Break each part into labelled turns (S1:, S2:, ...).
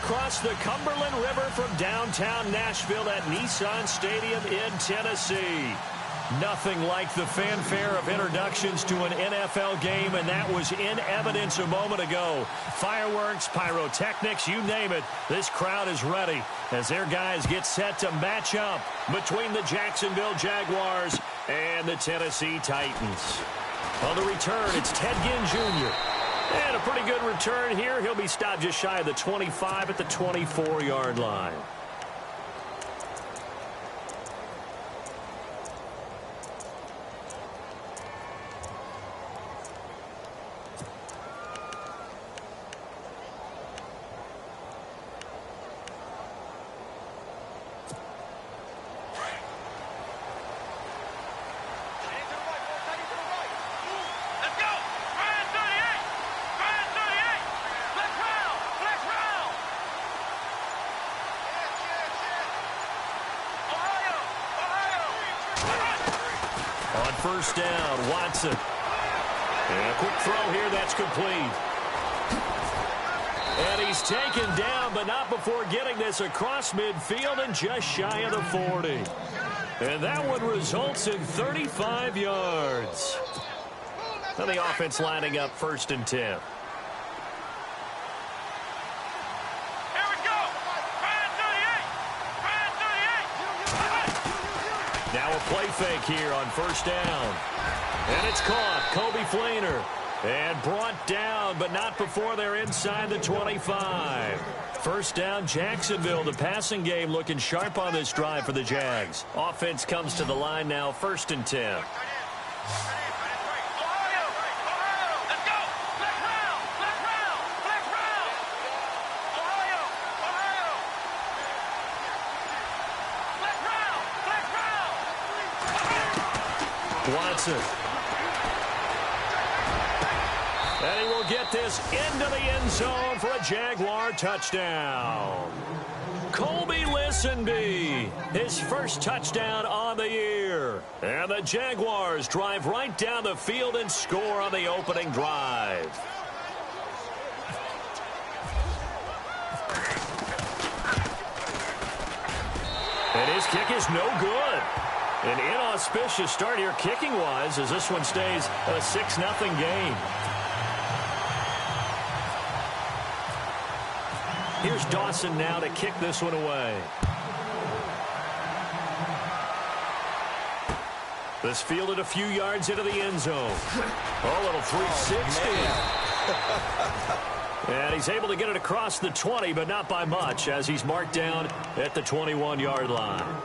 S1: across the Cumberland River from downtown Nashville at Nissan Stadium in Tennessee. Nothing like the fanfare of introductions to an NFL game, and that was in evidence a moment ago. Fireworks, pyrotechnics, you name it. This crowd is ready as their guys get set to match up between the Jacksonville Jaguars and the Tennessee Titans. On the return, it's Ted Ginn Jr. And a pretty good return here. He'll be stopped just shy of the 25 at the 24-yard line. First down, Watson. And a quick throw here, that's complete. And he's taken down, but not before getting this across midfield and just shy of the 40. And that one results in 35 yards. Now the offense lining up 1st and 10. Play fake here on 1st down. And it's caught. Kobe Fleener. And brought down, but not before they're inside the 25. 1st down, Jacksonville. The passing game looking sharp on this drive for the Jags. Offense comes to the line now, 1st and 10. Watson. And he will get this into the end zone for a Jaguar touchdown. Colby Listenby, his first touchdown on the year. And the Jaguars drive right down the field and score on the opening drive. And his kick is no good. An inauspicious start here kicking-wise as this one stays a 6-0 game. Here's Dawson now to kick this one away. This fielded a few yards into the end zone. Oh, little 360. And he's able to get it across the 20, but not by much as he's marked down at the 21-yard line.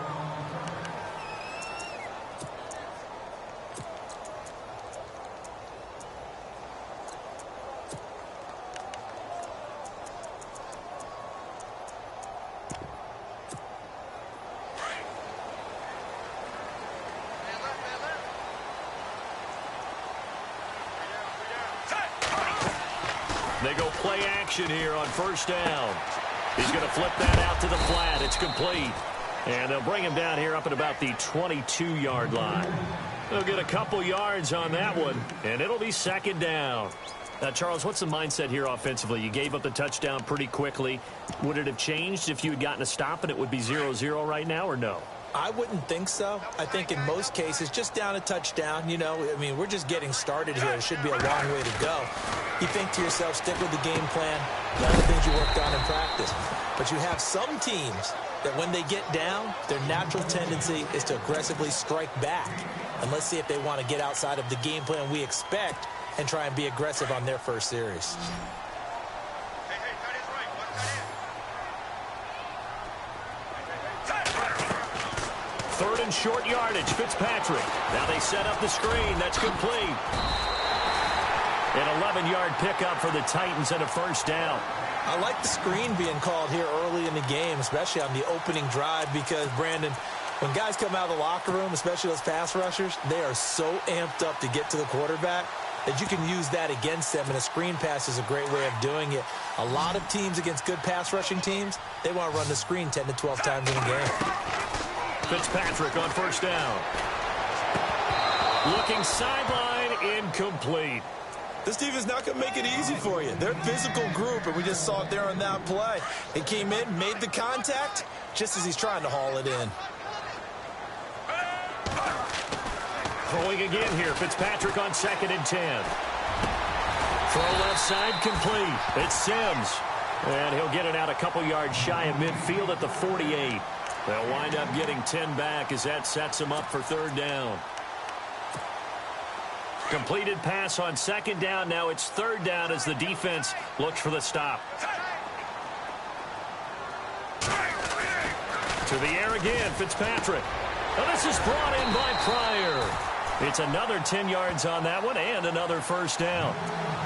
S1: They go play action here on 1st down. He's going to flip that out to the flat. It's complete. And they'll bring him down here up at about the 22-yard line. They'll get a couple yards on that one, and it'll be 2nd down. Now, Charles, what's the mindset here offensively? You gave up the touchdown pretty quickly. Would it have changed if you had gotten a stop and it would be 0-0 right now, or no?
S2: I wouldn't think so. I think in most cases, just down a touchdown, you know, I mean, we're just getting started here. It should be a long way to go. You think to yourself, stick with the game plan, all the things you worked on in practice. But you have some teams that when they get down, their natural tendency is to aggressively strike back. And let's see if they want to get outside of the game plan we expect and try and be aggressive on their first series.
S1: Third and short yardage, Fitzpatrick. Now they set up the screen. That's complete. An 11-yard pickup for the Titans and a 1st down.
S2: I like the screen being called here early in the game, especially on the opening drive, because, Brandon, when guys come out of the locker room, especially those pass rushers, they are so amped up to get to the quarterback that you can use that against them, and a screen pass is a great way of doing it. A lot of teams against good pass rushing teams, they want to run the screen 10 to 12 times in a game.
S1: Fitzpatrick on 1st down. Looking sideline, incomplete.
S2: This defense is not going to make it easy for you. They're a physical group, and we just saw it there on that play. He came in, made the contact, just as he's trying to haul it in.
S1: Throwing again here. Fitzpatrick on 2nd and 10. Throw left side complete. It's Sims. And he'll get it out a couple yards shy of midfield at the 48. They'll wind up getting 10 back as that sets them up for 3rd down. Completed pass on 2nd down. Now it's 3rd down as the defense looks for the stop. To the air again, Fitzpatrick. Now this is brought in by Pryor. It's another 10 yards on that one and another 1st down.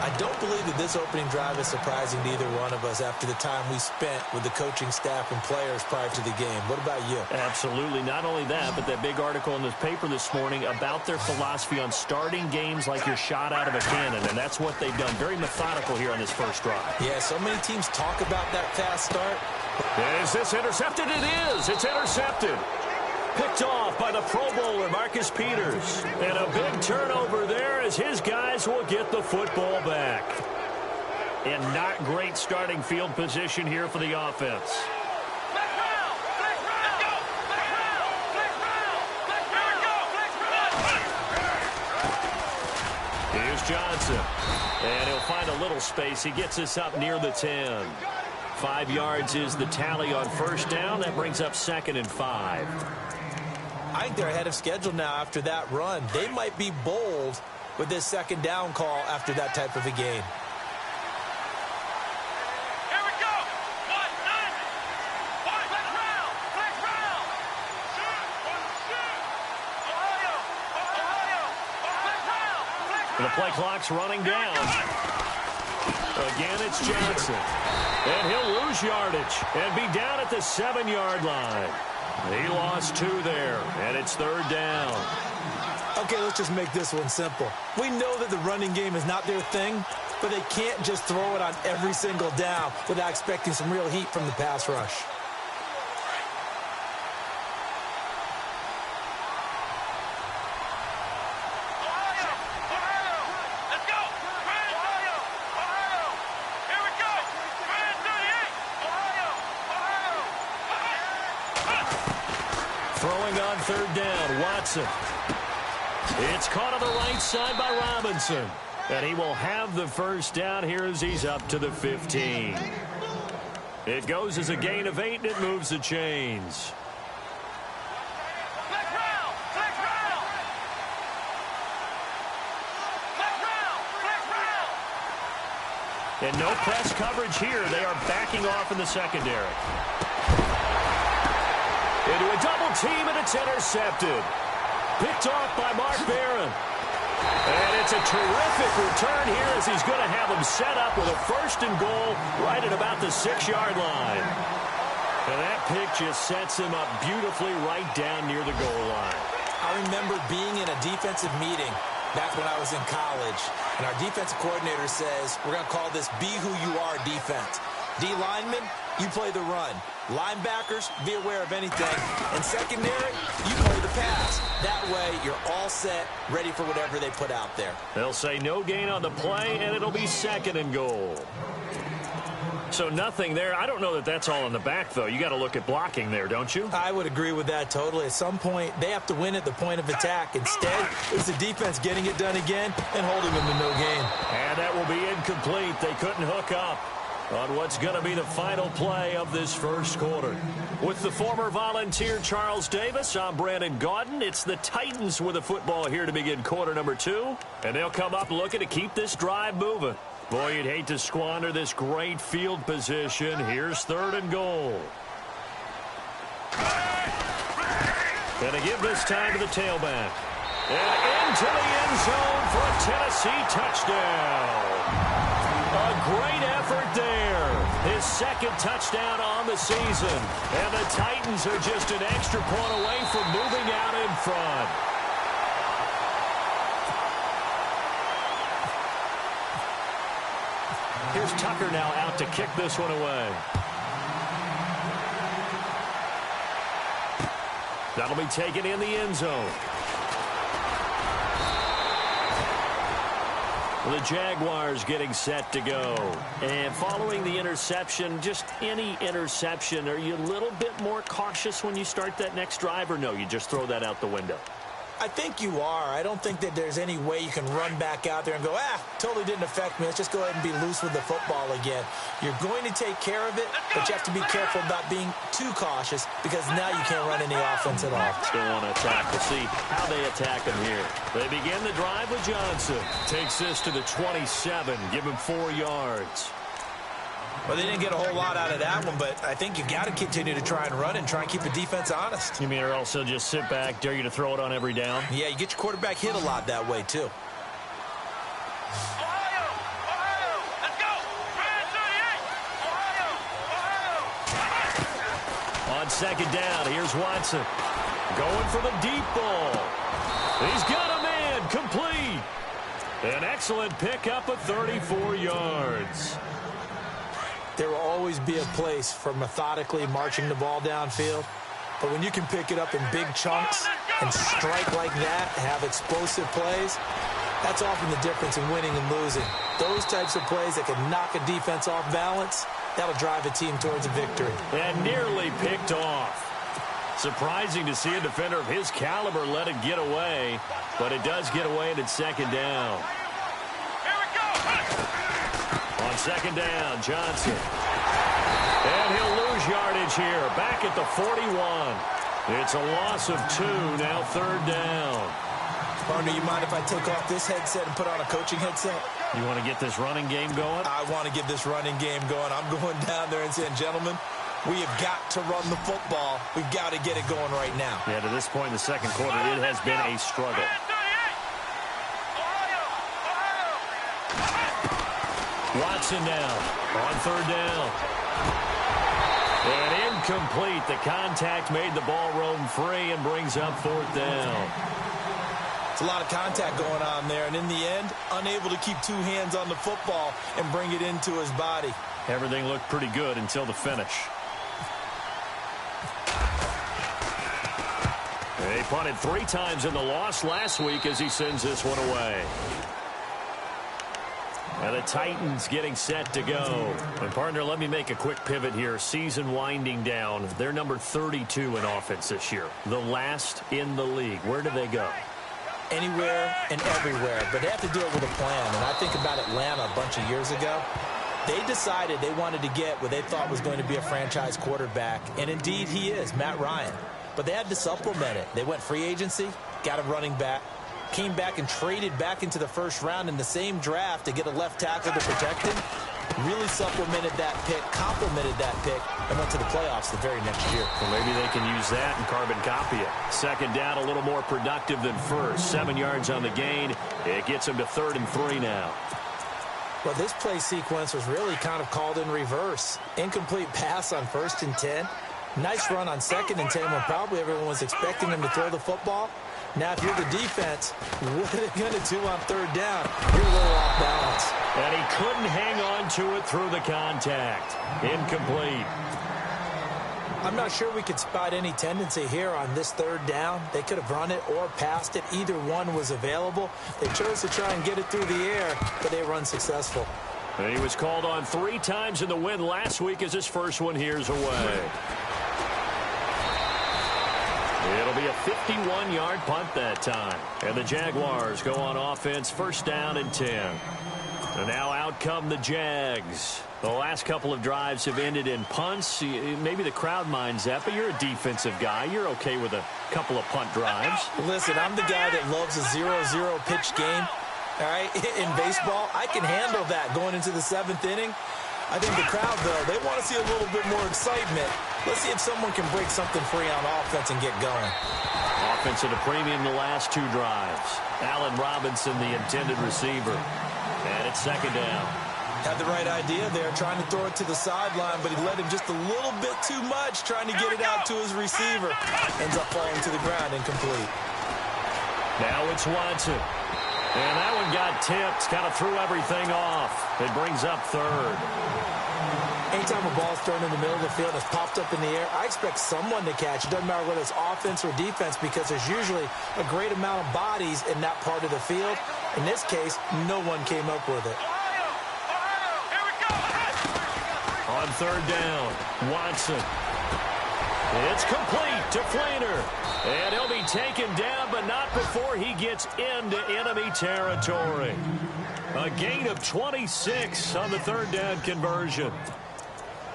S2: I don't believe that this opening drive is surprising to either one of us after the time we spent with the coaching staff and players prior to the game. What about you?
S1: Absolutely. Not only that, but that big article in the paper this morning about their philosophy on starting games like you're shot out of a cannon, and that's what they've done. Very methodical here on this first drive.
S2: Yeah, so many teams talk about that fast start.
S1: Is this intercepted? It is. It's intercepted. Picked off by the Pro Bowler, Marcus Peters. And a big turnover there as his guys will get the football back. And not great starting field position here for the offense. Here's Johnson. And he'll find a little space. He gets us up near the 10. 5 yards is the tally on 1st down. That brings up 2nd and 5.
S2: I think they're ahead of schedule now after that run. They might be bold with this 2nd down call after that type of a game.
S3: Here we go. 1-9. Flex round. Ohio.
S1: The play clock's running down. Again, it's Johnson. And he'll lose yardage and be down at the 7-yard line. He lost 2 there, and it's 3rd down.
S2: Okay, let's just make this one simple. We know that the running game is not their thing, but they can't just throw it on every single down without expecting some real heat from the pass rush.
S1: Throwing on 3rd down, Watson. It's caught on the right side by Robinson. And he will have the 1st down here as he's up to the 15. It goes as a gain of 8, and it moves the chains. And no press coverage here. They are backing off in the secondary. Into a double team, and it's intercepted. Picked off by Mark Barron. And it's a terrific return here as he's going to have him set up with a 1st and goal right at about the 6-yard line. And that pick just sets him up beautifully right down near the goal line.
S2: I remember being in a defensive meeting back when I was in college, and our defensive coordinator says, we're going to call this be who you are defense. D linemen, you play the run. Linebackers, be aware of anything. And secondary, you play the pass. That way, you're all set, ready for whatever they put out there.
S1: They'll say no gain on the play, and it'll be 2nd and goal. So nothing there. I don't know that that's all in the back, though. You got to look at blocking there, don't you?
S2: I would agree with that totally. At some point, they have to win at the point of attack. Instead, it's the defense getting it done again and holding them to no gain.
S1: And that will be incomplete. They couldn't hook up on what's going to be the final play of this 1st quarter. With the former Volunteer Charles Davis, I'm Brandon Gaudin. It's the Titans with the football here to begin quarter number 2. And they'll come up looking to keep this drive moving. Boy, you'd hate to squander this great field position. Here's 3rd and goal. And to give this time to the tailback. And into the end zone for a Tennessee touchdown. A great effort there. His 2nd touchdown on the season. And the Titans are just an extra point away from moving out in front. Here's Tucker now out to kick this one away. That'll be taken in the end zone. The Jaguars getting set to go. And following the interception, just any interception, are you a little bit more cautious when you start that next drive, or no, you just throw that out the window?
S2: I think you are. I don't think that there's any way you can run back out there and go, totally didn't affect me. Let's just go ahead and be loose with the football again. You're going to take care of it, but you have to be careful about being too cautious because now you can't run any offense at all.
S1: Still want to attack. We'll see how they attack him here. They begin the drive with Johnson. Takes this to the 27. Give him 4 yards.
S2: Well, they didn't get a whole lot out of that one, but I think you got to continue to try and run and try and keep the defense honest.
S1: You mean or also just sit back, dare you to throw it on every down?
S2: Yeah, you get your quarterback hit a lot that way, too.
S3: Ohio! Ohio! Let's go! 38! Ohio! Ohio!
S1: On second down, here's Watson. Going for the deep ball. He's got a man, complete. An excellent pickup of 34 yards.
S2: There will always be a place for methodically marching the ball downfield. But when you can pick it up in big chunks and strike like that, have explosive plays, that's often the difference in winning and losing. Those types of plays that can knock a defense off balance, that'll drive a team towards a victory.
S1: And nearly picked off. Surprising to see a defender of his caliber let it get away, but it does get away and it's second down.
S3: Here we go!
S1: On second down, Johnson. And he'll lose yardage here, back at the 41. It's a loss of 2, now third down.
S2: Partner, you mind if I take off this headset and put on a coaching headset?
S1: You want to get this running game going?
S2: I want to get this running game going. I'm going down there and saying, gentlemen, we have got to run the football. We've got to get it going right now.
S1: Yeah, to this point in the second quarter, it has been a struggle. Watson now on third down. And incomplete. The contact made the ball roam free and brings up fourth down.
S2: It's a lot of contact going on there, and in the end, unable to keep 2 hands on the football and bring it into his body.
S1: Everything looked pretty good until the finish. They punted 3 times in the loss last week as he sends this one away. And the Titans getting set to go. And, partner, let me make a quick pivot here. Season winding down. They're number 32 in offense this year. The last in the league. Where do they go?
S2: Anywhere and everywhere. But they have to do it with a plan. And I think about Atlanta a bunch of years ago. They decided they wanted to get what they thought was going to be a franchise quarterback. And, indeed, he is, Matt Ryan. But they had to supplement it. They went free agency, got a running back, came back and traded back into the first round in the same draft to get a left tackle to protect him. Really supplemented that pick, complemented that pick, and went to the playoffs the very next year.
S1: Well, maybe they can use that and carbon copy it. Second down, a little more productive than first. 7 yards on the gain. It gets him to 3rd and 3 now.
S2: Well, this play sequence was really kind of called in reverse. Incomplete pass on 1st and 10. Nice run on 2nd and 10 when probably everyone was expecting him to throw the football. Now, if you're the defense, what are they going to do on 3rd down? You're a little off balance.
S1: And he couldn't hang on to it through the contact. Incomplete.
S2: I'm not sure we could spot any tendency here on this 3rd down. They could have run it or passed it. Either one was available. They chose to try and get it through the air, but they were unsuccessful.
S1: And he was called on 3 times in the win last week as his first one here's away. It'll be a 51-yard punt that time. And the Jaguars go on offense, 1st down and 10. And now out come the Jags. The last couple of drives have ended in punts. Maybe the crowd minds that, but you're a defensive guy. You're okay with a couple of punt drives.
S2: Listen, I'm the guy that loves a 0-0 pitch game. All right, in baseball, I can handle that going into the 7th inning. I think the crowd, though, they want to see a little bit more excitement. Let's see if someone can break something free on offense and get going.
S1: Offense at a premium the last 2 drives. Allen Robinson, the intended receiver. And it's 2nd down.
S2: Had the right idea there, trying to throw it to the sideline, but he led him just a little bit too much, trying to get it out to his receiver. Ends up falling to the ground, incomplete.
S1: Now it's Watson. And that one got tipped, kind of threw everything off. It brings up 3rd.
S2: Anytime a ball's thrown in the middle of the field and it's popped up in the air, I expect someone to catch. It doesn't matter whether it's offense or defense because there's usually a great amount of bodies in that part of the field. In this case, no one came up with it.
S1: On third down, Watson. It's complete to Flainer. And he'll be taken down, but not before he gets into enemy territory. A gain of 26 on the third down conversion.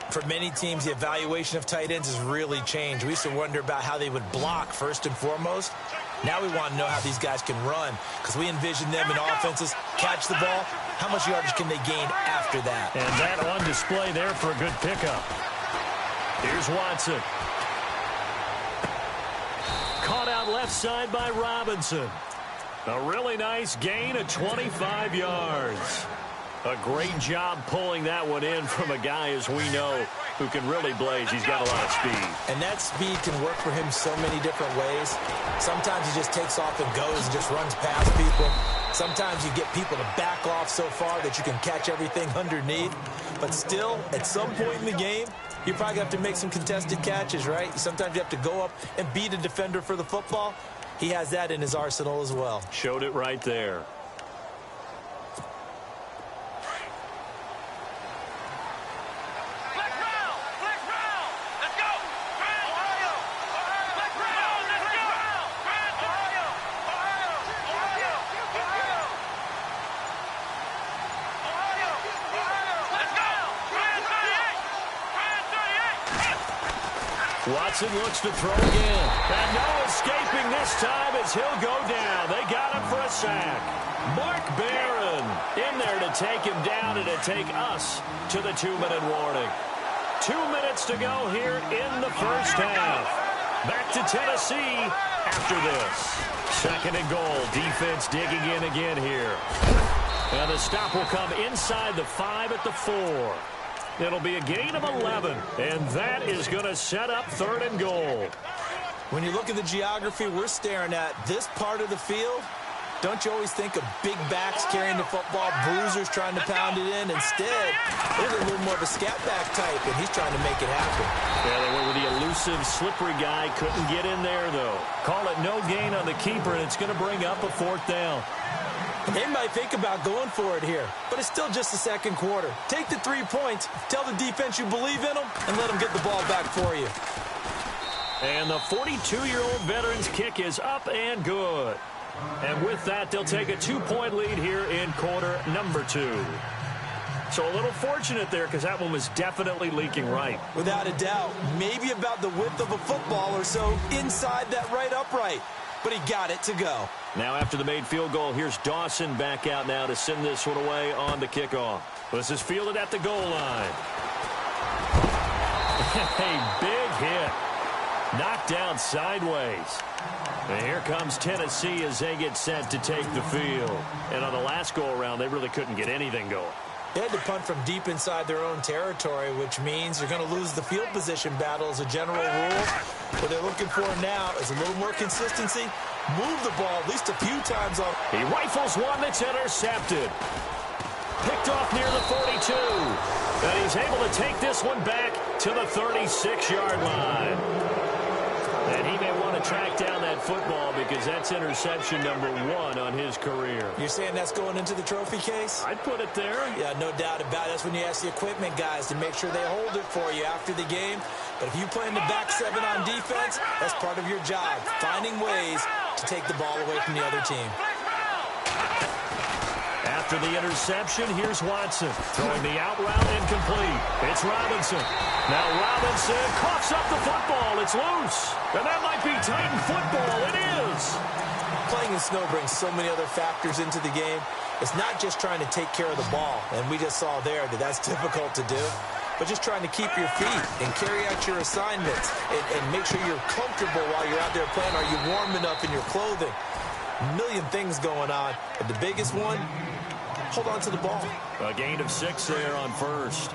S2: For many teams, the evaluation of tight ends has really changed. We used to wonder about how they would block first and foremost. Now we want to know how these guys can run because we envision them in offenses catch the ball. How much yardage can they gain after that?
S1: And that on display there for a good pickup. Here's Watson. Caught out left side by Robinson. A really nice gain of 25 yards. A great job pulling that one in from a guy, as we know, who can really blaze. He's got a lot of speed.
S2: And that speed can work for him so many different ways. Sometimes he just takes off and goes and just runs past people. Sometimes you get people to back off so far that you can catch everything underneath. But still, at some point in the game, you probably have to make some contested catches, right? Sometimes you have to go up and beat a defender for the football. He has that in his arsenal as well.
S1: Showed it right there. Watson looks to throw again. And no escaping this time as he'll go down. They got him for a sack. Mark Barron in there to take him down and to take us to the 2-minute warning. 2 minutes to go here in the first half. Back to Tennessee after this. Second and goal. Defense digging in again here. And the stop will come inside the 5 at the 4. It'll be a gain of 11, and that is going to set up third and goal.
S2: When you look at the geography we're staring at, this part of the field, don't you always think of big backs carrying the football, bruisers trying to pound it in? Instead, there's a little more of a scat back type, and he's trying to make it happen.
S1: Yeah, they went with the elusive, slippery guy. Couldn't get in there, though. Call it no gain on the keeper, and it's going to bring up a fourth down.
S2: They might think about going for it here, but it's still just the second quarter. Take the 3 points, tell the defense you believe in them, and let them get the ball back for you.
S1: And the 42-year-old veteran's kick is up and good. And with that, they'll take a 2-point lead here in quarter number 2. So a little fortunate there because that one was definitely leaking right.
S2: Without a doubt, maybe about the width of a football or so inside that right upright. But he got it to go.
S1: Now after the made field goal, here's Dawson back out now to send this one away on the kickoff. This is fielded at the goal line. A big hit. Knocked down sideways. And here comes Tennessee as they get set to take the field. And on the last go-around, they really couldn't get anything going.
S2: They had to punt from deep inside their own territory, which means they're going to lose the field position battle as a general rule. What they're looking for now is a little more consistency. Move the ball at least a few times on.
S1: He rifles one that's intercepted. Picked off near the 42. And he's able to take this one back to the 36-yard line. And he may want to track down that football because that's interception number 1 on his career.
S2: You're saying that's going into the trophy case?
S1: I'd put it there.
S2: Yeah, no doubt about it. That's when you ask the equipment guys to make sure they hold it for you after the game. But if you play in the back 7 on defense, that's part of your job, finding ways to take the ball away from the other team.
S1: After the interception, here's Watson. Throwing the out route incomplete. It's Robinson. Now Robinson coughs up the football. It's loose. And that might be Titan football. It is.
S2: Playing in snow brings so many other factors into the game. It's not just trying to take care of the ball, and we just saw there that that's difficult to do, but just trying to keep your feet and carry out your assignments and make sure you're comfortable while you're out there playing. Are you warm enough in your clothing? A million things going on, but the biggest one, hold on to the ball.
S1: A gain of 6 there on first.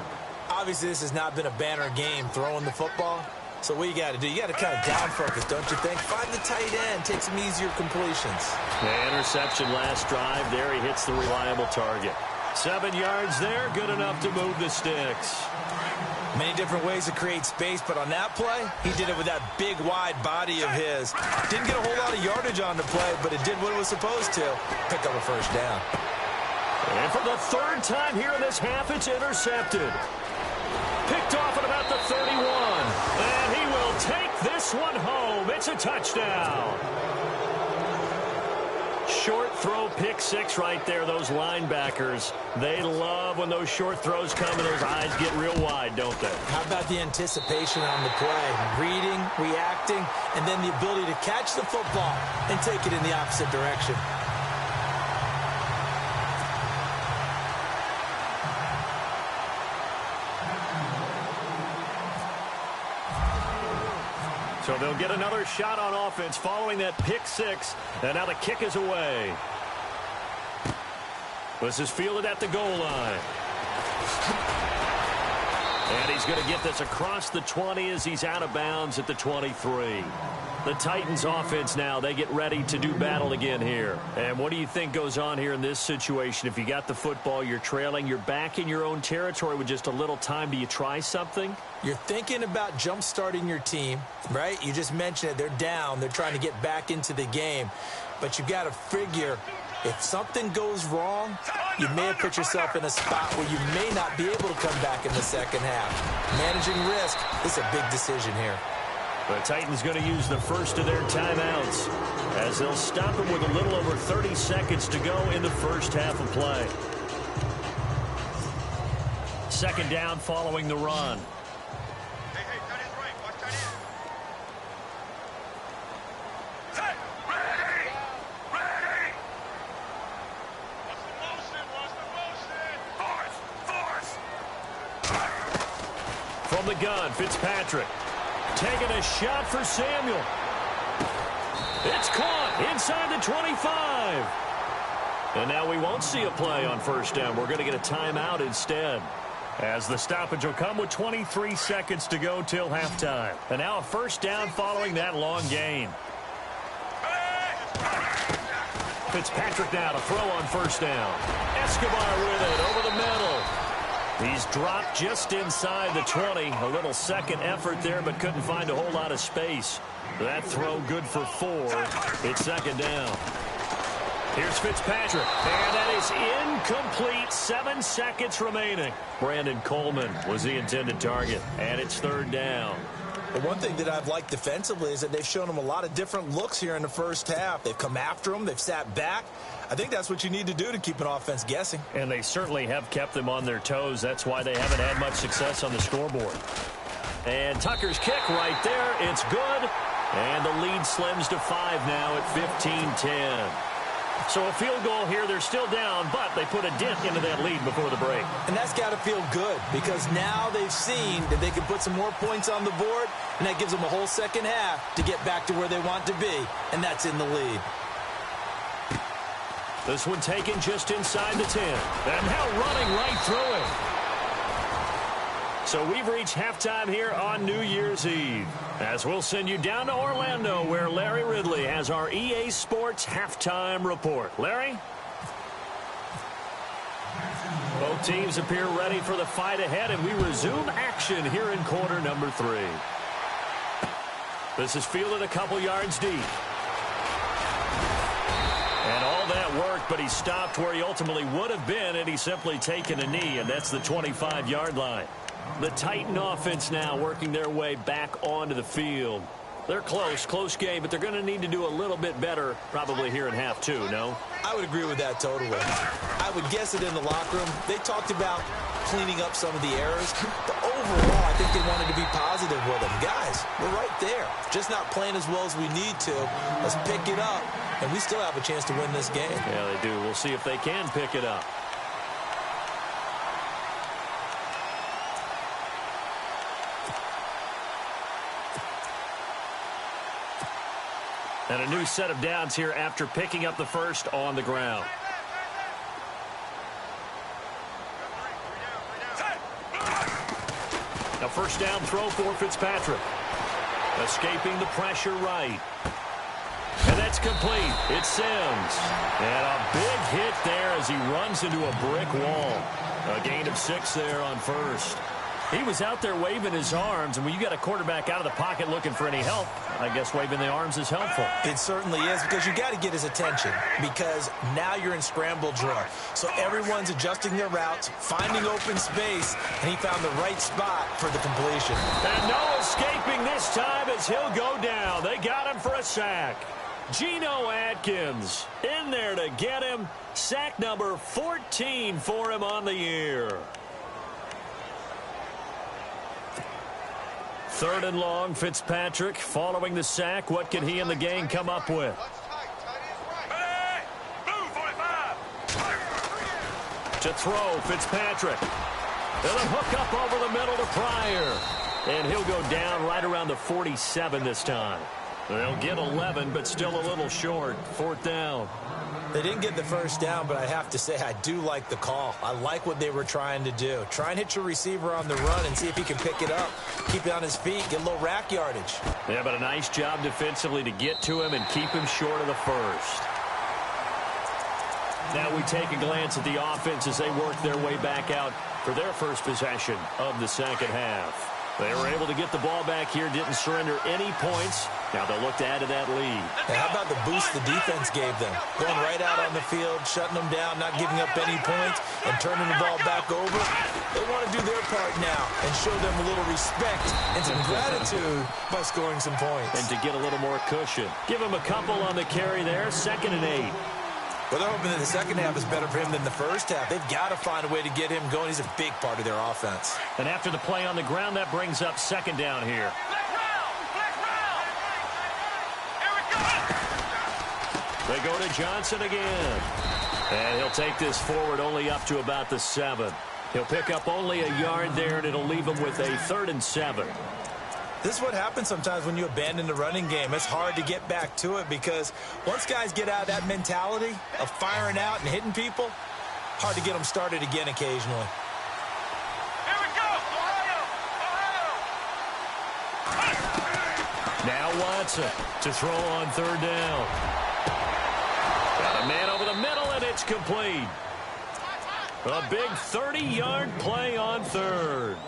S2: Obviously, this has not been a banner game throwing the football. So what you got to do, you got to kind of down focus, don't you think? Find the tight end, take some easier completions.
S1: The interception last drive. There he hits the reliable target. 7 yards there, good enough to move the sticks.
S2: Many different ways to create space, but on that play, he did it with that big, wide body of his. Didn't get a whole lot of yardage on the play, but it did what it was supposed to. Pick up a first down.
S1: And for the third time here in this half, it's intercepted. Picked off at about the 31. And he will take this one home. It's a touchdown. Short throw, pick six right there. Those linebackers, they love when those short throws come and those eyes get real wide, don't they?
S2: How about the anticipation on the play? Reading, reacting, and then the ability to catch the football and take it in the opposite direction.
S1: So they'll get another shot on offense following that pick six. And now the kick is away. This is fielded at the goal line. And he's going to get this across the 20 as he's out of bounds at the 23. The Titans offense now, they get ready to do battle again here. And what do you think goes on here in this situation? If you got the football, you're trailing, you're back in your own territory with just a little time. Do you try something?
S2: You're thinking about jump-starting your team, right? You just mentioned it. They're down. They're trying to get back into the game. But you've got to figure if something goes wrong, you may have put yourself in a spot where you may not be able to come back in the second half. Managing risk is a big decision here.
S1: The Titans going to use the first of their timeouts as they'll stop him with a little over 30 seconds to go in the first half of play. Second down following the run.
S3: Hey, tight end right. Watch tight end. Ready! Ready! What's the motion? What's the motion? Force!
S1: From the gun, Fitzpatrick. Taking a shot for Samuel. It's caught inside the 25. And now we won't see a play on first down. We're going to get a timeout instead, as the stoppage will come with 23 seconds to go till halftime. And now a first down following that long gain. Fitzpatrick now to throw on first down. Escobar with it over the middle. He's dropped just inside the 20. A little second effort there, but couldn't find a whole lot of space. That throw good for 4. It's second down. Here's Fitzpatrick. And that is incomplete. 7 seconds remaining. Brandon Coleman was the intended target. And it's third down.
S2: But one thing that I've liked defensively is that they've shown them a lot of different looks here in the first half. They've come after them. They've sat back. I think that's what you need to do to keep an offense guessing.
S1: And they certainly have kept them on their toes. That's why they haven't had much success on the scoreboard. And Tucker's kick right there. It's good. And the lead slims to 5 now at 15-10. So a field goal here. They're still down, but they put a dent into that lead before the break.
S2: And that's got to feel good because now they've seen that they can put some more points on the board, and that gives them a whole second half to get back to where they want to be, and that's in the lead.
S1: This one taken just inside the 10. And now running right through it. So we've reached halftime here on New Year's Eve, as we'll send you down to Orlando, where Larry Ridley has our EA Sports halftime report. Larry? Both teams appear ready for the fight ahead, and we resume action here in quarter number 3. This is fielded a couple yards deep. And all that work, but he stopped where he ultimately would have been, and he's simply taken a knee, and that's the 25-yard line. The Titan offense now working their way back onto the field. They're close game, but they're going to need to do a little bit better probably here in half 2, no?
S2: I would agree with that totally. I would guess it in the locker room. They talked about cleaning up some of the errors, but overall I think they wanted to be positive with them. Guys, we're right there. Just not playing as well as we need to. Let's pick it up, and we still have a chance to win this game.
S1: Yeah, they do. We'll see if they can pick it up. And a new set of downs here after picking up the first on the ground. A first down throw for Fitzpatrick. Escaping the pressure right. And that's complete. It's Sims. And a big hit there as he runs into a brick wall. A gain of 6 there on first. He was out there waving his arms, and when you got a quarterback out of the pocket looking for any help, I guess waving the arms is helpful.
S2: It certainly is, because you got to get his attention, because now you're in scramble drill. So everyone's adjusting their routes, finding open space, and he found the right spot for the completion.
S1: And no escaping this time as he'll go down. They got him for a sack. Geno Atkins in there to get him. Sack number 14 for him on the year. 3rd and long, Fitzpatrick following the sack. What can he and the gang come up with? To throw, Fitzpatrick. They'll hook up over the middle to Pryor. And he'll go down right around the 47 this time. They'll get 11, but still a little short. 4th down.
S2: They didn't get the first down, but I have to say I do like the call. I like what they were trying to do. Try and hit your receiver on the run and see if he can pick it up. Keep it on his feet, get a little rack yardage.
S1: Yeah, but a nice job defensively to get to him and keep him short of the first. Now we take a glance at the offense as they work their way back out for their first possession of the second half. They were able to get the ball back here, didn't surrender any points. Now they'll look to add to that lead.
S2: And how about the boost the defense gave them? Going right out on the field, shutting them down, not giving up any points, and turning the ball back over. They want to do their part now and show them a little respect and some gratitude by scoring some points.
S1: And to get a little more cushion. Give him a couple on the carry there, 2nd and 8.
S2: Well, they're hoping that the second half is better for him than the first half. They've got to find a way to get him going. He's a big part of their offense.
S1: And after the play on the ground, that brings up 2nd down here. They go to Johnson again. And he'll take this forward only up to about the 7. He'll pick up only a yard there, and it'll leave him with a 3rd and 7.
S2: This is what happens sometimes when you abandon the running game. It's hard to get back to it because once guys get out of that mentality of firing out and hitting people, hard to get them started again occasionally.
S3: Here we go! Ohio!
S1: Now Watson to throw on 3rd down. Got a man over the middle, and it's complete. A big 30-yard play on 3rd.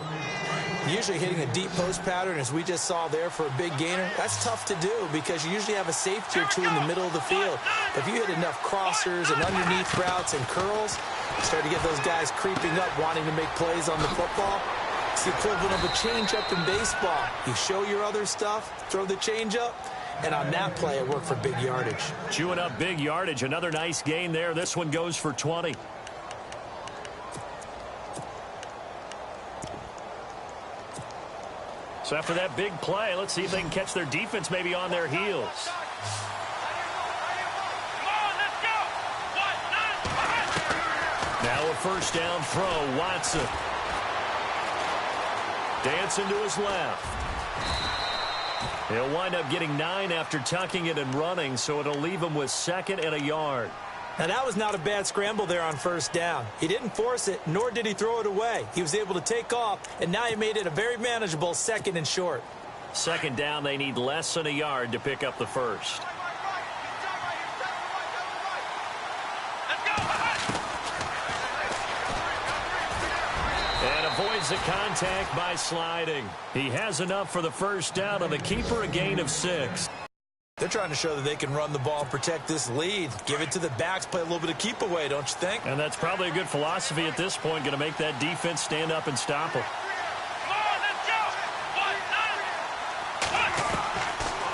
S2: Usually hitting a deep post pattern, as we just saw there, for a big gainer, that's tough to do because you usually have a safety or two in the middle of the field. But if you hit enough crossers and underneath routes and curls, you start to get those guys creeping up, wanting to make plays on the football. It's the equivalent of a changeup in baseball. You show your other stuff, throw the changeup, and on that play, it worked for big yardage.
S1: Chewing up big yardage. Another nice gain there. This one goes for 20. So after that big play, let's see if they can catch their defense maybe on their heels. Now a 1st down throw, Watson. Dancing to his left. He'll wind up getting 9 after tucking it and running, so it'll leave him with 2nd and a yard.
S2: Now, that was not a bad scramble there on 1st down. He didn't force it, nor did he throw it away. He was able to take off, and now he made it a very manageable 2nd and short.
S1: 2nd down, they need less than a yard to pick up the first. And avoids the contact by sliding. He has enough for the 1st down on the keeper, a gain of 6.
S2: They're trying to show that they can run the ball and protect this lead. Give it to the backs, play a little bit of keep away, don't you think?
S1: And that's probably a good philosophy at this point, going to make that defense stand up and stop them.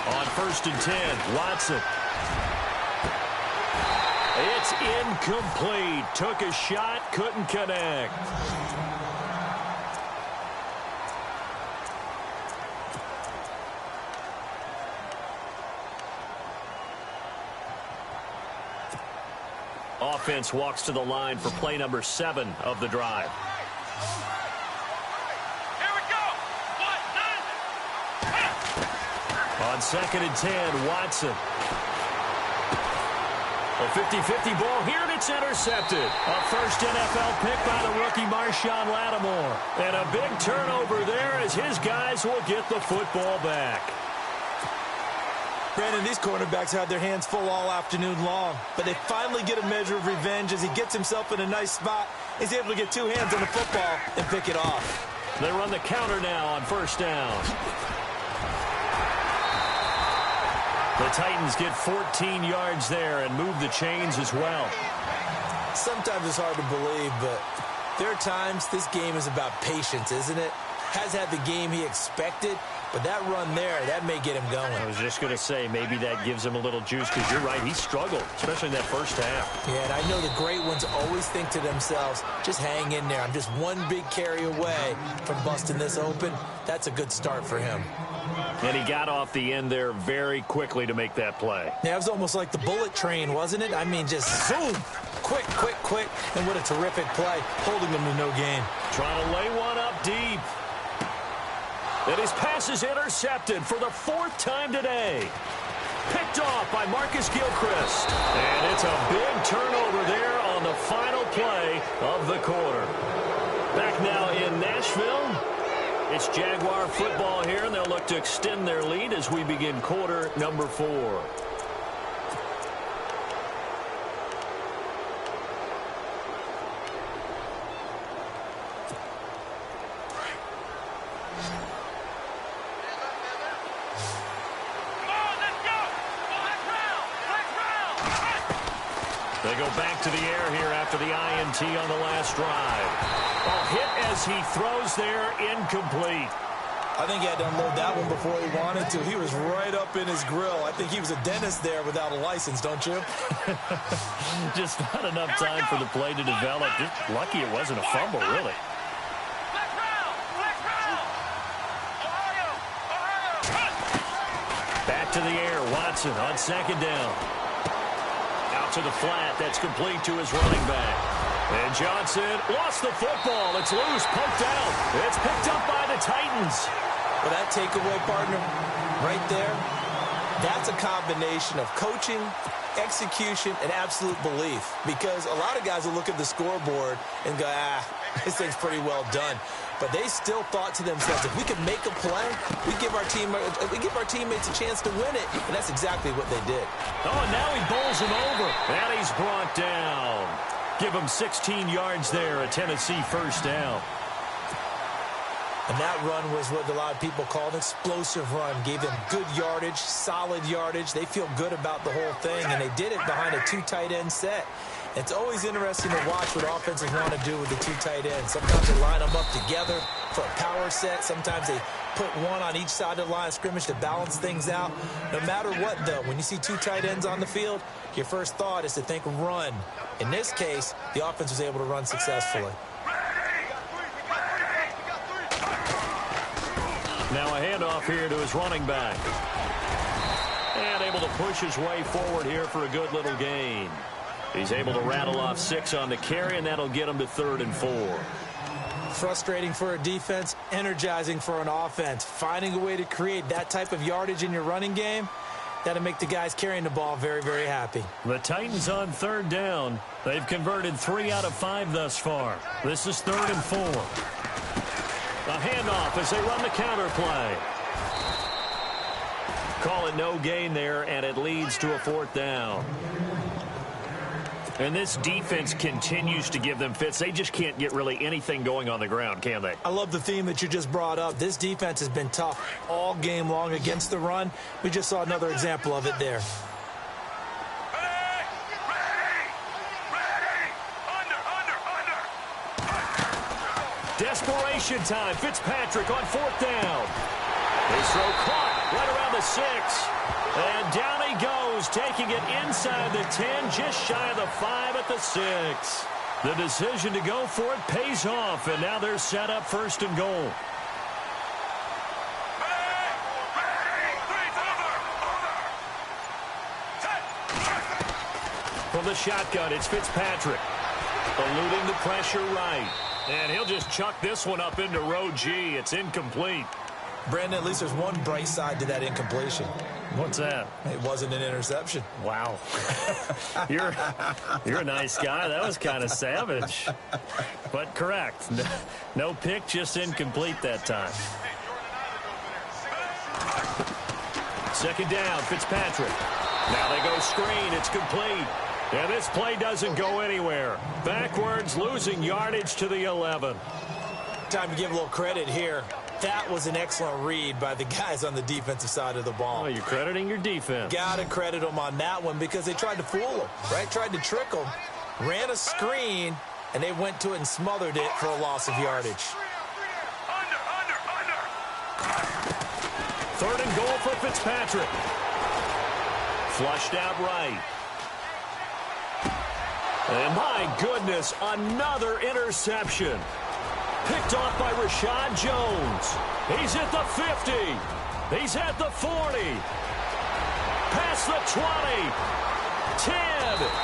S1: On 1st and 10, Watson. It's incomplete. Took a shot, couldn't connect. Offense walks to the line for play number 7 of the drive.
S3: Here we go!
S1: On 2nd and 10, Watson. A 50-50 ball here, and it's intercepted. A first NFL pick by the rookie Marshawn Lattimore. And a big turnover there as his guys will get the football back.
S2: Brandon, these cornerbacks had their hands full all afternoon long, but they finally get a measure of revenge as he gets himself in a nice spot. He's able to get 2 hands on the football and pick it off.
S1: They run the counter now on first down. The Titans get 14 yards there and move the chains as well.
S2: Sometimes it's hard to believe, but there are times this game is about patience, isn't it? Has had the game he expected, but that run there, that may get him going.
S1: I was just going to say, maybe that gives him a little juice, because you're right, he struggled, especially in that first half.
S2: Yeah, and I know the great ones always think to themselves, just hang in there. I'm just one big carry away from busting this open. That's a good start for him.
S1: And he got off the end there very quickly to make that play.
S2: Yeah, it was almost like the bullet train, wasn't it? I mean, just zoom, quick, quick, quick, and what a terrific play, holding them to no gain.
S1: Trying to lay one up deep. And his pass is intercepted for the 4th time today. Picked off by Marcus Gilchrist. And it's a big turnover there on the final play of the quarter. Back now in Nashville. It's Jaguar football here, and they'll look to extend their lead as we begin quarter number 4. They go back to the air here after the INT on the last drive. A hit as he throws there, incomplete.
S2: I think he had to unload that one before he wanted to. He was right up in his grill. I think he was a dentist there without a license, don't you?
S1: Just not enough time for the play to develop. Just lucky it wasn't a fumble, really. Back to the air, Watson on second down. Out to the flat, that's complete to his running back. And Johnson lost the football. It's loose, poked out. It's picked up by the Titans.
S2: Well, that takeaway, partner, right there, that's a combination of coaching, execution, and absolute belief. Because a lot of guys will look at the scoreboard and go, this thing's pretty well done. But they still thought to themselves, if we can make a play, we give our teammates a chance to win it. And that's exactly what they did.
S1: Oh, and now he bowls him over. And he's brought down. Give him 16 yards there, a Tennessee first down.
S2: And that run was what a lot of people call an explosive run. Gave them good yardage, solid yardage. They feel good about the whole thing, and they did it behind a 2 tight end set. It's always interesting to watch what offenses want to do with the 2 tight ends. Sometimes they line them up together for a power set. Sometimes they put one on each side of the line of scrimmage to balance things out. No matter what, though, when you see 2 tight ends on the field, your first thought is to think run. In this case, the offense was able to run successfully.
S1: Now a handoff here to his running back. And able to push his way forward here for a good little gain. He's able to rattle off 6 on the carry, and that'll get him to 3rd and 4.
S2: Frustrating for a defense, energizing for an offense. Finding a way to create that type of yardage in your running game, that'll make the guys carrying the ball very, very happy.
S1: The Titans on 3rd down. They've converted 3 out of 5 thus far. This is 3rd and 4. A handoff as they run the counter play. Call it no gain there, and it leads to a 4th down. And this defense continues to give them fits. They just can't get really anything going on the ground, can they?
S2: I love the theme that you just brought up. This defense has been tough all game long against the run. We just saw another example of it there.
S1: Desperation time. Fitzpatrick on 4th down. His throw caught right around the 6. And down he goes, taking it inside the 10, just shy of the 5 at the 6. The decision to go for it pays off, and now they're set up 1st and goal. From the shotgun, it's Fitzpatrick. Eluding the pressure right. And he'll just chuck this one up into row G. It's incomplete.
S2: Brandon, at least there's one bright side to that incompletion.
S1: What's that?
S2: It wasn't an interception.
S1: Wow. You're a nice guy. That was kind of savage. But correct. No pick, just incomplete that time. 2nd down, Fitzpatrick. Now they go screen. It's complete. And this play doesn't go anywhere. Backwards, losing yardage to the 11.
S2: Time to give a little credit here. That was an excellent read by the guys on the defensive side of the ball.
S1: Oh, you're crediting your defense.
S2: Got to credit them on that one because they tried to fool him, right? Tried to trick him, ran a screen, and they went to it and smothered it for a loss of yardage.
S1: Third and goal for Fitzpatrick. Flushed out right. And my goodness, another interception. Picked off by Rashad Jones. He's at the 50. He's at the 40. Past the 20. 10.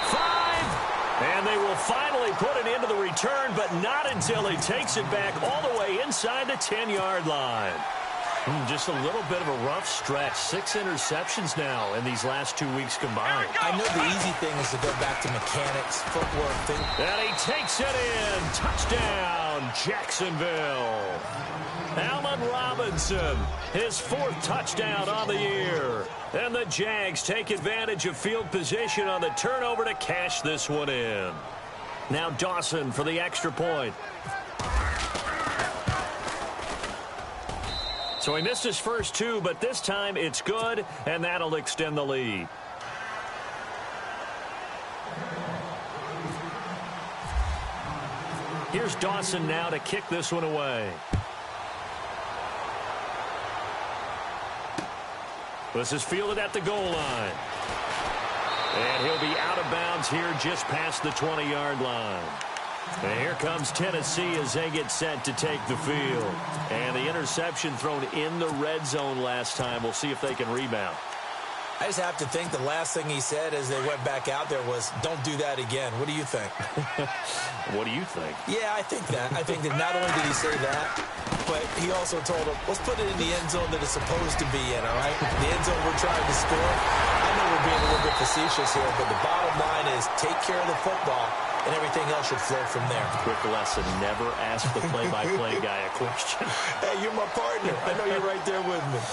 S1: 5. And they will finally put it into the return, but not until he takes it back all the way inside the 10-yard line. Just a little bit of a rough stretch. 6 interceptions now in these last 2 weeks combined.
S2: I know the easy thing is to go back to mechanics, footwork.
S1: And he takes it in. Touchdown, Jacksonville. Allen Robinson, his 4th touchdown on the year. And the Jags take advantage of field position on the turnover to cash this one in. Now Dawson for the extra point. So he missed his first 2, but this time it's good, and that'll extend the lead. Here's Dawson now to kick this one away. This is fielded at the goal line. And he'll be out of bounds here just past the 20-yard line. And here comes Tennessee as they get set to take the field. And the interception thrown in the red zone last time. We'll see if they can rebound.
S2: I just have to think the last thing he said as they went back out there was, don't do that again. What do you think?
S1: What do you think?
S2: Yeah, I think that. I think that not only did he say that, but he also told him, let's put it in the end zone that it's supposed to be in, all right? The end zone we're trying to score. I know we're being a little bit facetious here, but the bottom line is take care of the football, and everything else should flow from there.
S1: Quick lesson, never ask the play-by-play guy a question.
S2: Hey, you're my partner. I know you're right there with me.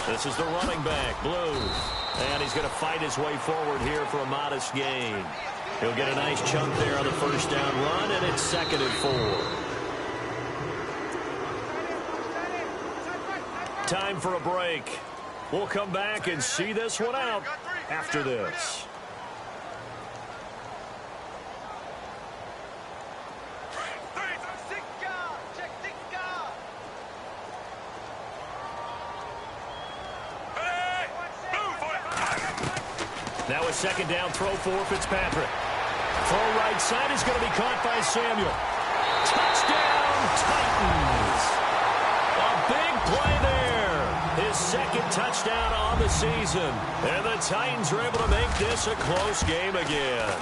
S1: This is the running back, Blue. And he's going to fight his way forward here for a modest gain. He'll get a nice chunk there on the first down run, and it's 2nd and 4. Time for a break. We'll come back and see this one out after this. Now a 2nd down throw for Fitzpatrick. Throw right side is going to be caught by Samuel. Touchdown, Titans. A big play there. His 2nd touchdown on the season. And the Titans are able to make this a close game again.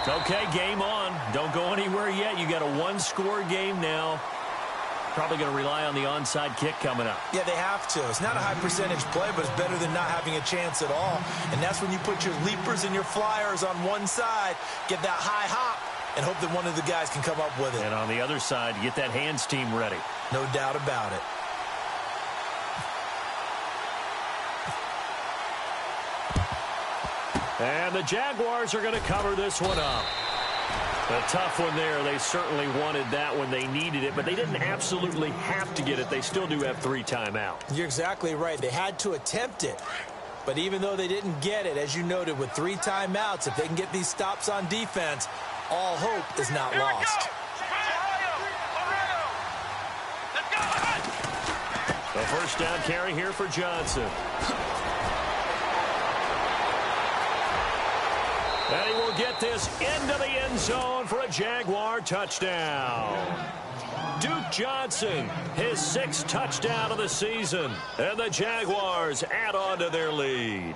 S1: Okay, game on. Don't go anywhere yet. You got a 1-score game now. Probably going to rely on the onside kick coming up.
S2: Yeah, they have to. It's not a high percentage play, but it's better than not having a chance at all. And that's when you put your leapers and your flyers on one side, get that high hop, and hope that one of the guys can come up with it.
S1: And on the other side, get that hands team ready.
S2: No doubt about it.
S1: And the Jaguars are going to cover this one up. A tough one there. They certainly wanted that when they needed it, but they didn't absolutely have to get it. They still do have 3 timeouts.
S2: You're exactly right. They had to attempt it. But even though they didn't get it, as you noted, with 3 timeouts, if they can get these stops on defense, all hope is not lost.
S1: The first down carry here for Johnson. And he will get this into the end zone for a Jaguar touchdown. Duke Johnson, his 6th touchdown of the season. And the Jaguars add on to their lead.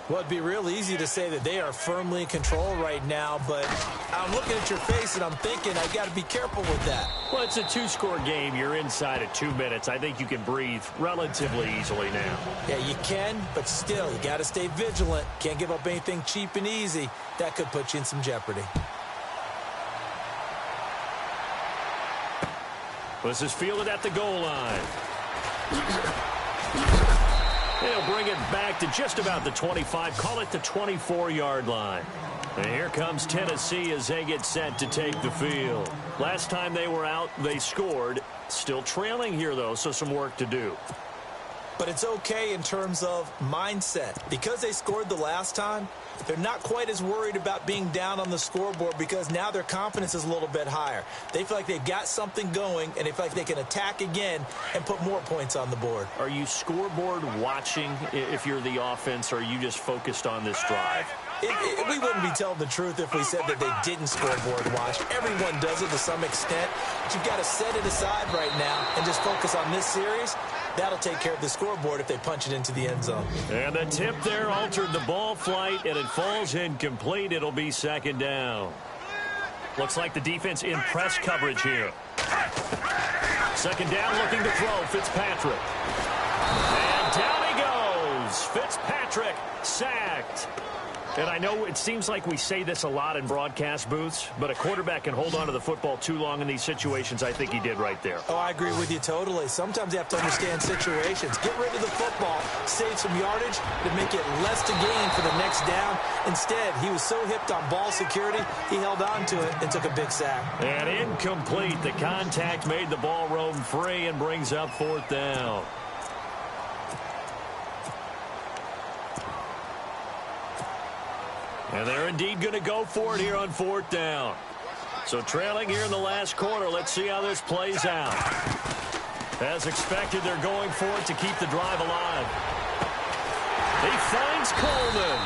S2: Well, it'd be real easy to say that they are firmly in control right now, but I'm looking at your face and I'm thinking I got to be careful with that.
S1: Well, it's a 2-score game. You're inside of 2 minutes. I think you can breathe relatively easily now.
S2: Yeah, you can, but still, you got to stay vigilant. Can't give up anything cheap and easy. That could put you in some jeopardy.
S1: This is fielded at the goal line. They'll bring it back to just about the 25. Call it the 24-yard line. And here comes Tennessee as they get set to take the field. Last time they were out, they scored. Still trailing here, though, so some work to do.
S2: But it's okay in terms of mindset. Because they scored the last time, they're not quite as worried about being down on the scoreboard because now their confidence is a little bit higher. They feel like they've got something going, and they feel like they can attack again and put more points on the board.
S1: Are you scoreboard watching if you're the offense, or are you just focused on this drive?
S2: We wouldn't be telling the truth if we said that they didn't scoreboard watch. Everyone does it to some extent. But you've got to set it aside right now and just focus on this series. That'll take care of the scoreboard if they punch it into the end zone.
S1: And the tip there altered the ball flight, and it falls incomplete. It'll be second down. Looks like the defense in press coverage here. Second down, looking to throw. Fitzpatrick. And down he goes. Fitzpatrick sacked. And I know it seems like we say this a lot in broadcast booths, but a quarterback can hold on to the football too long in these situations. I think he did right there.
S2: Oh, I agree with you totally. Sometimes you have to understand situations. Get rid of the football, save some yardage to make it less to gain for the next down. Instead, he was so hipped on ball security, he held on to it and took a big sack.
S1: And incomplete. The contact made the ball roam free and brings up fourth down. And they're indeed going to go for it here on fourth down. So trailing here in the last quarter. Let's see how this plays out. As expected, they're going for it to keep the drive alive. He finds Coleman.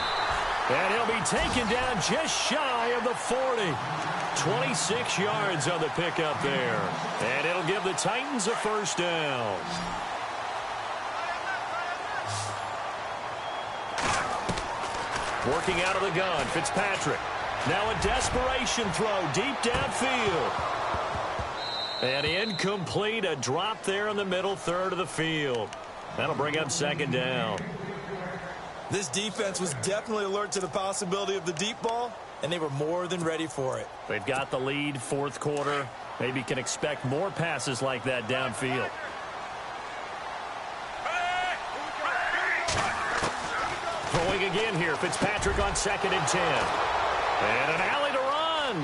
S1: And he'll be taken down just shy of the 40. 26 yards on the pickup there. And it'll give the Titans a first down. Working out of the gun, Fitzpatrick. Now a desperation throw deep downfield. And incomplete, a drop there in the middle third of the field. That'll bring up second down.
S2: This defense was definitely alert to the possibility of the deep ball, and they were more than ready for it.
S1: They've got the lead, fourth quarter. Maybe can expect more passes like that downfield. Throwing again here, Fitzpatrick on 2nd and 10. And an alley to run.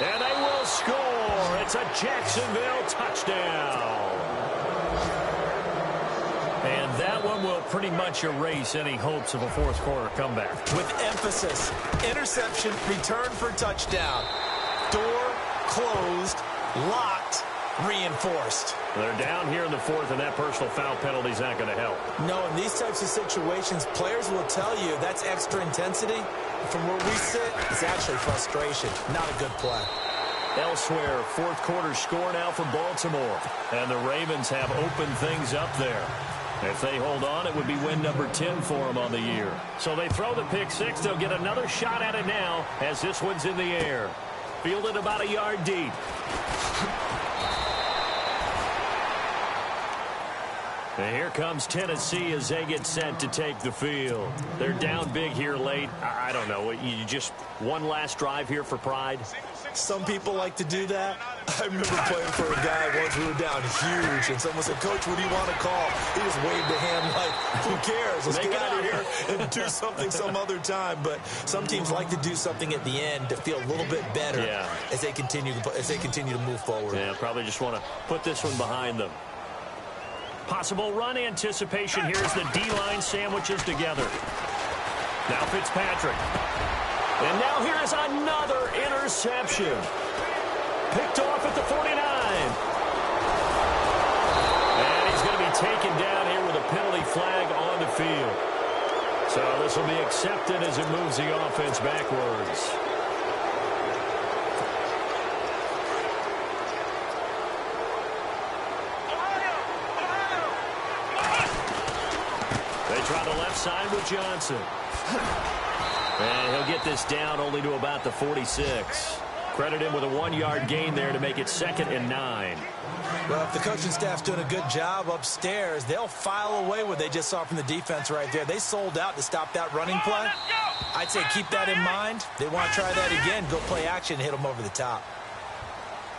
S1: And they will score. It's a Jacksonville touchdown. And that one will pretty much erase any hopes of a fourth quarter comeback.
S2: With emphasis, interception, return for touchdown. Door closed, locked, reinforced.
S1: They're down here in the fourth, and that personal foul penalty is not going to help.
S2: No, in these types of situations, players will tell you that's extra intensity. From where we sit, it's actually frustration, not a good play.
S1: Elsewhere, fourth quarter score now for Baltimore. And the Ravens have opened things up there. If they hold on, it would be win number 10 for them on the year. So they throw the pick six. They'll get another shot at it now as this one's in the air. Fielded about a yard deep. And here comes Tennessee as they get set to take the field. They're down big here late. I don't know. You just one last drive here for pride?
S2: Some people like to do that. I remember playing for a guy once. We were down huge, and someone said, "Coach, what do you want to call?" He just waved a hand like, "Who cares? Let's get out of here and do something some other time." But some teams like to do something at the end to feel a little bit better as they continue to move forward.
S1: Yeah, probably just want to put this one behind them. Possible run anticipation. Here's the D-line sandwiches together. Now Fitzpatrick. And now here is another interception. Picked off at the 49. And he's going to be taken down here with a penalty flag on the field. So this will be accepted as it moves the offense backwards. They try the left side with Johnson. And he'll get this down only to about the 46. Credit him with a 1-yard gain there to make it 2nd and 9.
S2: Well, if the coaching staff's doing a good job upstairs, they'll file away what they just saw from the defense right there. They sold out to stop that running play. I'd say keep that in mind. They want to try that again. Go play action and hit them over the top.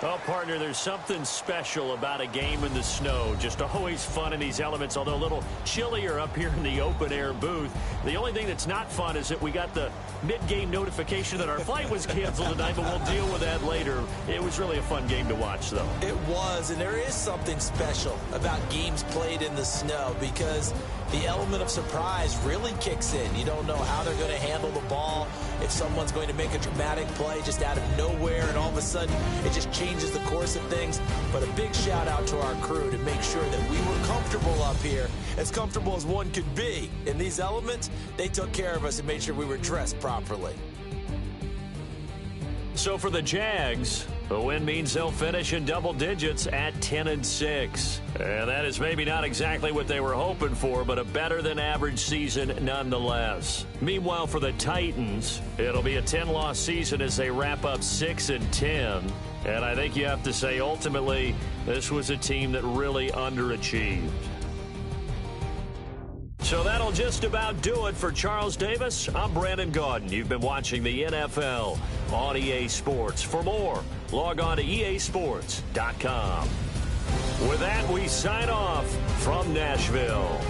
S1: Well, partner, there's something special about a game in the snow. Just always fun in these elements, although a little chillier up here in the open-air booth. The only thing that's not fun is that we got the mid-game notification that our flight was canceled tonight, but we'll deal with that later. It was really a fun game to watch, though.
S2: It was, and there is something special about games played in the snow because the element of surprise really kicks in. You don't know how they're going to handle the ball, if someone's going to make a dramatic play just out of nowhere, and all of a sudden it just changes the course of things. But a big shout out to our crew to make sure that we were comfortable up here, as comfortable as one could be. In these elements, they took care of us and made sure we were dressed properly.
S1: So for the Jags, the win means they'll finish in double digits at 10-6. And that is maybe not exactly what they were hoping for, but a better than average season nonetheless. Meanwhile, for the Titans, it'll be a 10-loss season as they wrap up 6-10. And I think you have to say, ultimately, this was a team that really underachieved. So that'll just about do it for Charles Davis. I'm Brandon Gaudin. You've been watching the NFL on EA Sports. For more, log on to easports.com. With that, we sign off from Nashville.